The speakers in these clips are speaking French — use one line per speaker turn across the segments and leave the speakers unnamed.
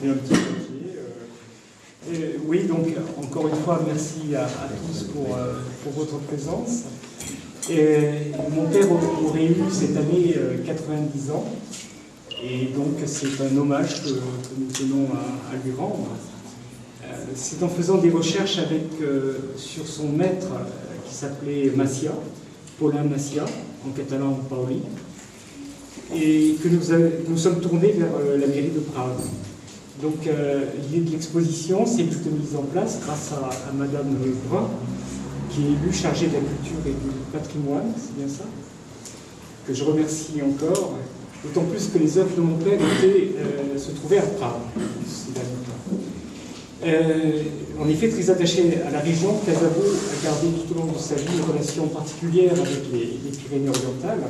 fait un petit papier. Oui, donc encore une fois, merci à tous pour votre présence. Mon père aurait eu cette année 90 ans, et donc c'est un hommage que nous tenons à lui rendre. C'est en faisant des recherches sur son maître qui s'appelait Macia, Paulin Macia, en catalan Pauli, et que nous sommes tournés vers la mairie de Prague. Donc l'idée de l'exposition s'est vite mise en place grâce à Madame Brun, qui est élue chargée de la culture et du patrimoine, c'est bien ça, que je remercie encore, d'autant plus que les œuvres de mon père se trouvaient à Prague. En effet, très attaché à la région, Casabo a gardé tout au long de sa vie une relation particulière avec les Pyrénées-Orientales.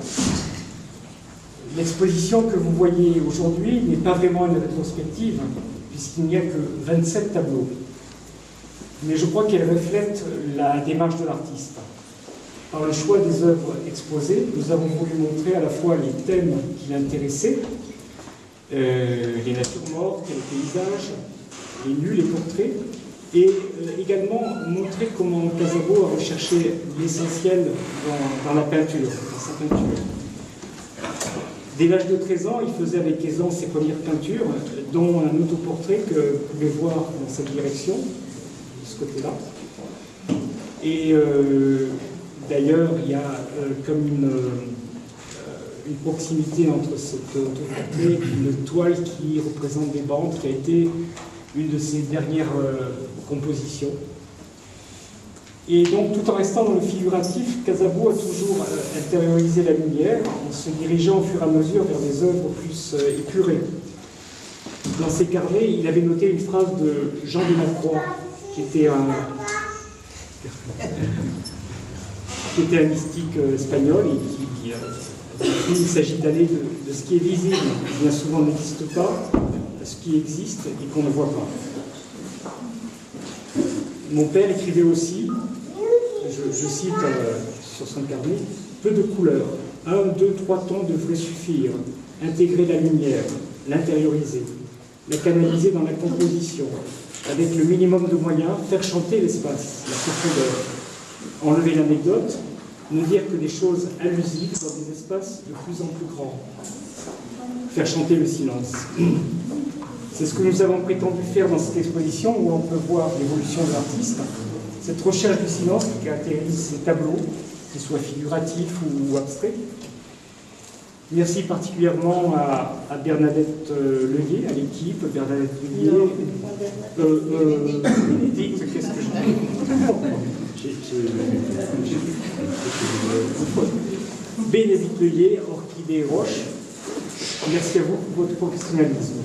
L'exposition que vous voyez aujourd'hui n'est pas vraiment une rétrospective, puisqu'il n'y a que 27 tableaux. Mais je crois qu'elle reflète la démarche de l'artiste. Par le choix des œuvres exposées, nous avons voulu montrer à la fois les thèmes qui l'intéressaient, les natures mortes, les paysages, les nus, les portraits, et également montrer comment Casabo a recherché l'essentiel dans la peinture, dans sa peinture. Dès l'âge de 13 ans, il faisait avec aisance ses premières peintures, dont un autoportrait que vous pouvez voir dans cette direction, de ce côté-là. Et d'ailleurs, il y a comme une proximité entre cet autoportrait et une toile qui représente des bandes, qui a été une de ses dernières compositions. Et donc, tout en restant dans le figuratif, Casabo a toujours intériorisé la lumière en se dirigeant au fur et à mesure vers des œuvres plus épurées. Dans ses carnets, il avait noté une phrase de Jean de la Croix, qui était un mystique espagnol, et il s'agit d'aller de ce qui est visible, qui bien souvent n'existe pas, à ce qui existe et qu'on ne voit pas. Mon père écrivait aussi, je cite sur son carnet, peu de couleurs, 1, 2, 3 tons devraient suffire, intégrer la lumière, l'intérioriser, la canaliser dans la composition, avec le minimum de moyens, faire chanter l'espace, la profondeur, enlever l'anecdote, ne dire que des choses allusives dans des espaces de plus en plus grands, faire chanter le silence. C'est ce que nous avons prétendu faire dans cette exposition où on peut voir l'évolution de l'artiste, cette recherche du silence qui caractérise ces tableaux, qu'ils soient figuratifs ou abstraits. Merci particulièrement à Bernadette Leuillet, à l'équipe, Bernadette Leuillet. Bénédicte, qu'est-ce que je dis? Bénédicte Leuillet, Orchidée Roche. Merci à vous pour votre professionnalisme.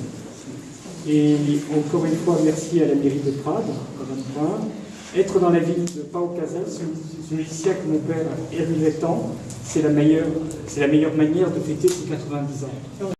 Et encore une fois, merci à la mairie de Prague, Madame Brun. Être dans la ville de Pau Casal, ce musicien que mon père admirait tant, c'est la meilleure manière de fêter ses 90 ans.